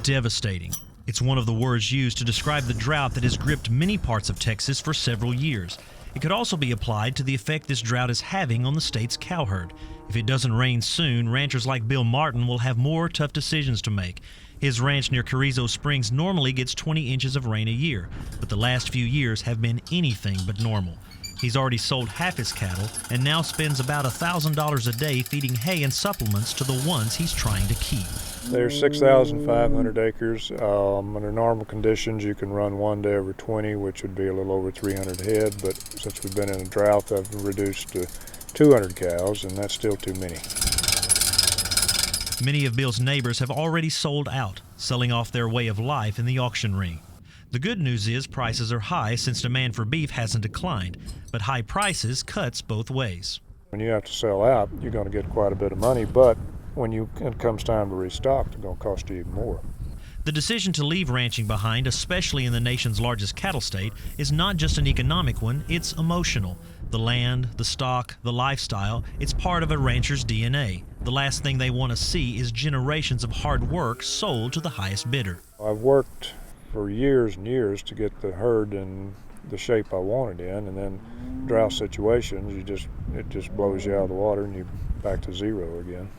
Devastating. It's one of the words used to describe the drought that has gripped many parts of Texas for several years. It could also be applied to the effect this drought is having on the state's cowherd. If it doesn't rain soon, ranchers like Bill Martin will have more tough decisions to make. His ranch near Carrizo Springs normally gets 20 inches of rain a year, but the last few years have been anything but normal. He's already sold half his cattle and now spends about $1,000 a day feeding hay and supplements to the ones he's trying to keep. There's 6,500 acres. Under normal conditions, you can run one to every 20, which would be a little over 300 head, but since we've been in a drought, I've reduced to 200 cows, and that's still too many. Many of Bill's neighbors have already sold out, selling off their way of life in the auction ring. The good news is prices are high since demand for beef hasn't declined, but high prices cuts both ways. When you have to sell out, you're going to get quite a bit of money, but when it comes time to restock, it's going to cost you even more. The decision to leave ranching behind, especially in the nation's largest cattle state, is not just an economic one, it's emotional. The land, the stock, the lifestyle, it's part of a rancher's DNA. The last thing they want to see is generations of hard work sold to the highest bidder. I've worked for years and years to get the herd in the shape I wanted in, and then drought situations, it just blows you out of the water and you're back to zero again.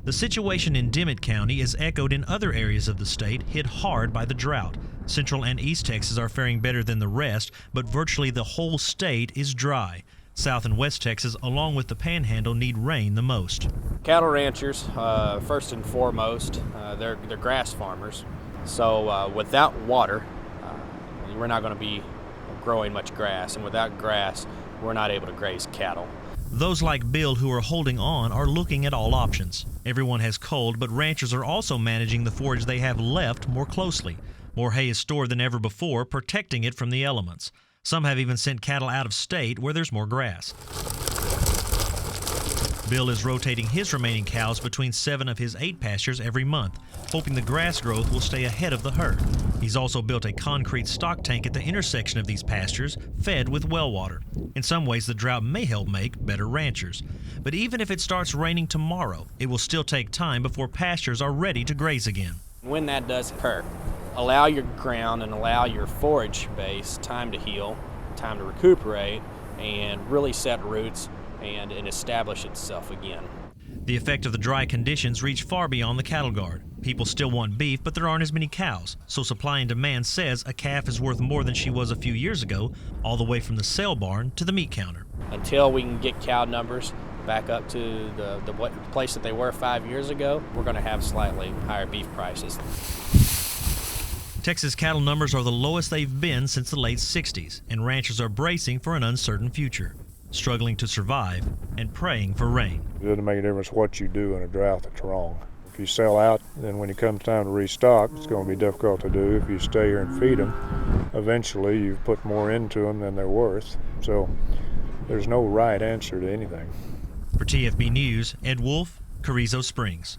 The situation in Dimmitt County is echoed in other areas of the state hit hard by the drought. Central and East Texas are faring better than the rest, but virtually the whole state is dry. South and West Texas, along with the Panhandle, need rain the most. Cattle ranchers, first and foremost, they're grass farmers. So without water, we're not going to be growing much grass, and without grass, we're not able to graze cattle. Those like Bill who are holding on are looking at all options. Everyone has cold, but ranchers are also managing the forage they have left more closely. More hay is stored than ever before, protecting it from the elements. Some have even sent cattle out of state where there's more grass. Bill is rotating his remaining cows between 7 of his 8 pastures every month, hoping the grass growth will stay ahead of the herd. He's also built a concrete stock tank at the intersection of these pastures, fed with well water. In some ways, the drought may help make better ranchers. But even if it starts raining tomorrow, it will still take time before pastures are ready to graze again. When that does occur, allow your ground and allow your forage base time to heal, time to recuperate, and really set roots and establish itself again. The effect of the dry conditions reach far beyond the cattle guard. People still want beef, but there aren't as many cows, so supply and demand says a calf is worth more than she was a few years ago, all the way from the sale barn to the meat counter. Until we can get cow numbers back up to the place that they were 5 years ago, we're going to have slightly higher beef prices. Texas cattle numbers are the lowest they've been since the late 60s, and ranchers are bracing for an uncertain future, struggling to survive and praying for rain. It doesn't make a difference what you do in a drought that's wrong. If you sell out, then when it comes time to restock, it's going to be difficult to do. If you stay here and feed them, eventually you've put more into them than they're worth. So there's no right answer to anything. For TFB News, Ed Wolff, Carrizo Springs.